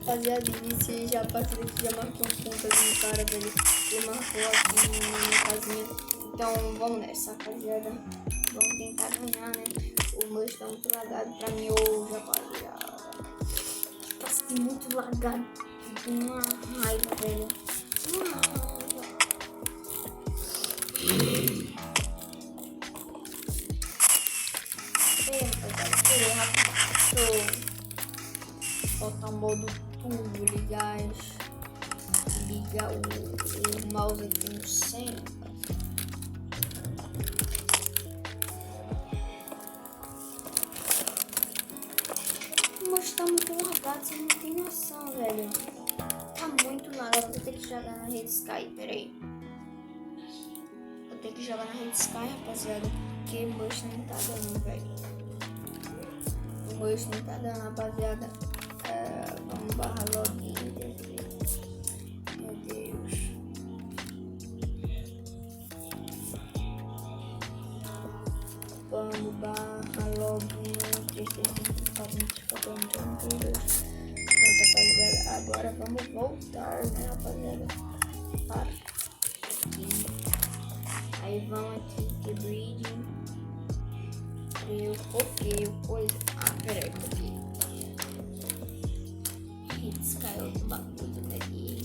Rapaziada, iniciei já a partida que já marquei um ponto ali no cara, velho. Ele marcou aqui na minha casinha. Então vamos nessa, rapaziada. Vamos tentar ganhar, né? O meu está muito lagado pra mim hoje, rapaziada. Tá assim, muito lagado. Uma raiva, velho. Uma raiva. Ei, rapaziada, esperei rápido. Botar o modo turbo, ligar o mouse aqui no 100. Mas tá muito lagado, você não tem noção, velho. Tá muito lagado, vou ter que jogar na rede Sky, peraí. Vou ter que jogar na rede Sky, rapaziada, porque o mouse não tá dando, velho. O mouse não tá dando, rapaziada. Vamos barra login, meu Deus. Vamos barra login 334 Pronto, rapaziada, agora vamos voltar, né, rapaziada, para aqui. Aí vamos aqui de breeding. Eu copiei o coisa. Peraí, copiei. Hits caiu outro bagulho daqui.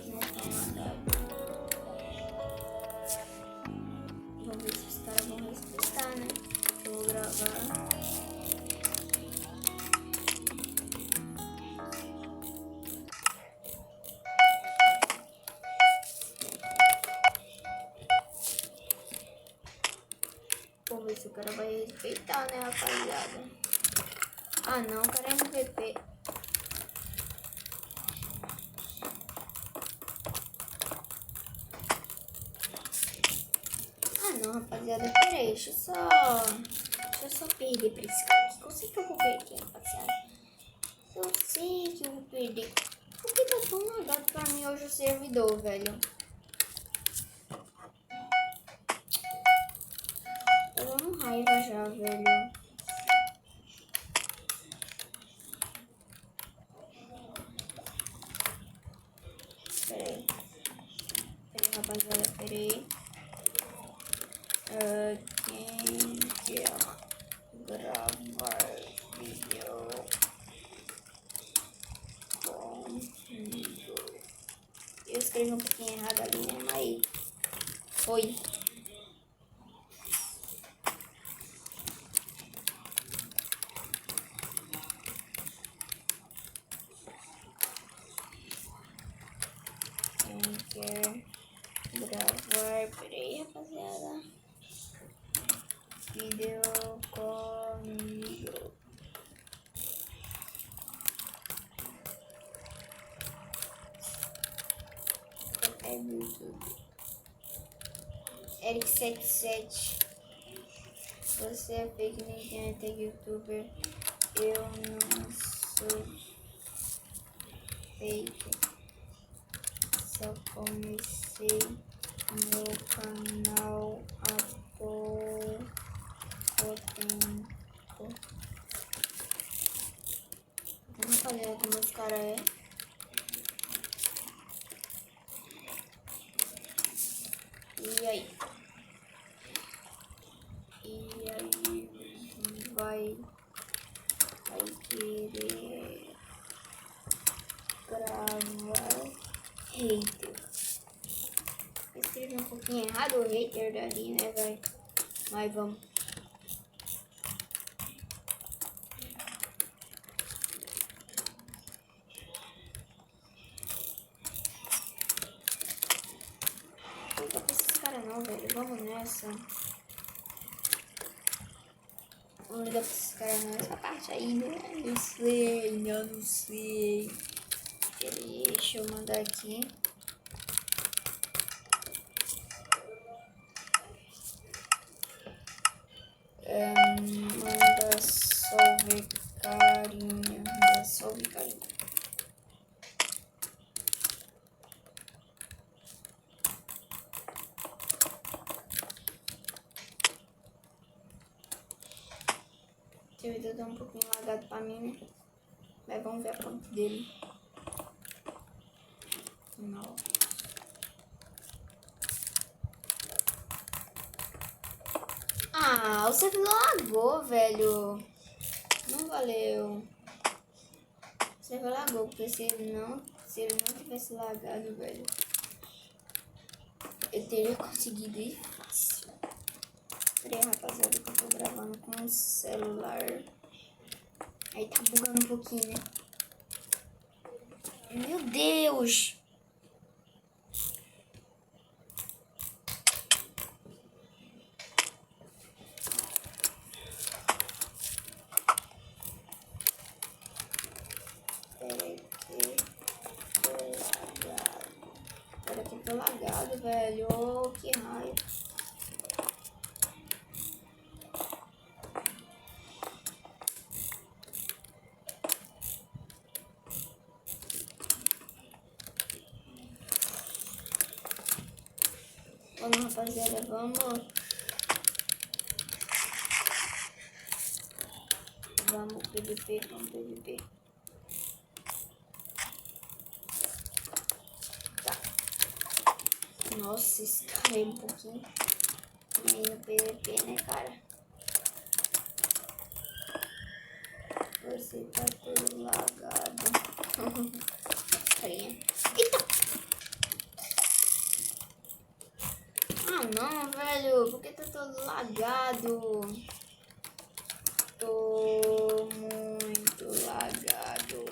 Não tá nada. Vamos ver se os caras vão respeitar, né? Eu vou gravar. Vamos ver se o cara vai respeitar, né, rapaziada? Ah, não, o cara é MVP. Ah, não, rapaziada, peraí, deixa eu só perder pra esse cara aqui. Eu sei que eu vou perder, rapaziada. Eu sei que eu vou perder. Por que tá tão lagado pra mim hoje o servidor, velho? Tô dando raiva já, velho. Peraí. Peraí, rapaziada, peraí. Quem quer gravar vídeo comigo? Eu escrevi um pouquinho errado ali, né? Mas foi. Quem quer gravar? Peraí, rapaziada. Vídeo comigo. É do YouTube. Eric77. Você é fake na internet, é youtuber. Eu não sou fake. Só comecei meu canal há pouco tempo. Vamos fazer como os caras é. E aí? Vai querer gravar hater. Eu escrevi um pouquinho errado o hater dali, né, velho? Mas vamos. Não tô com esses caras não, velho. Vamos nessa. Vamos ligar pra esses caras não. Essa parte aí, né? Eu não sei. Deixa eu mandar aqui. Manda salve carinha. Manda salve carinha. Esse vídeo tá um pouquinho lagado pra mim, né? Mas vamos ver a conta dele. Não. Ah, o servidor lagou, velho. Não valeu. O servidor lagou, porque se ele não tivesse lagado, velho, eu teria conseguido ir fácil. Peraí, rapaziada, que eu tô gravando com o celular. Aí tá bugando um pouquinho, né? Meu Deus! Peraí que eu tô lagado, velho. Oh, que raiva. Vamos, rapaziada, vamos. Vamos, PVP, vamos, PVP. Tá. Nossa, escalei um pouquinho. Aí no PVP, né, cara? Você tá todo lagado. Carinha. Eita! Ah, não, velho. Por que tá todo lagado? Tô muito lagado.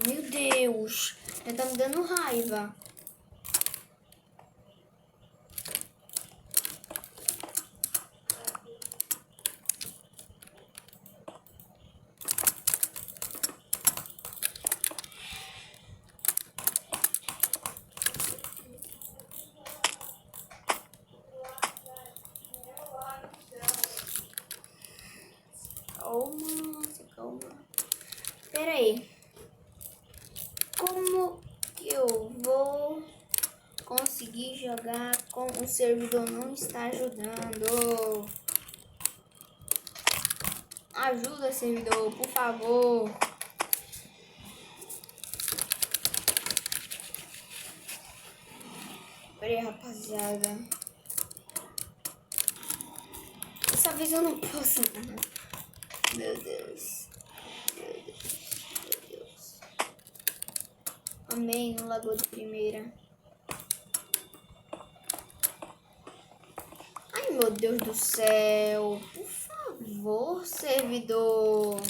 Meu Deus. Já tá me dando raiva. Calma. Pera aí. Como que eu vou conseguir jogar com o servidor não está ajudando? Ajuda, servidor, por favor. Pera aí, rapaziada. Dessa vez eu não posso. Meu Deus. Amém, não lagou de primeira. Ai, meu Deus do céu. Por favor, servidor.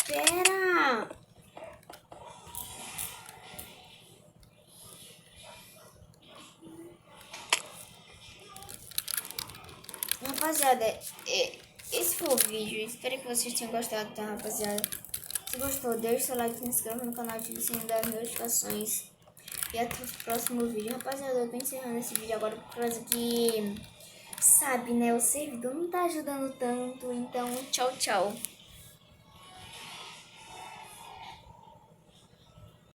Pera. Rapaziada, esse foi o vídeo. Espero que vocês tenham gostado, tá, rapaziada? Se gostou, deixa seu like, se inscreva no canal, ative o sininho das notificações. E até o próximo vídeo. Rapaziada, eu tô encerrando esse vídeo agora por causa que, sabe, né, o servidor não tá ajudando tanto. Então, tchau, tchau.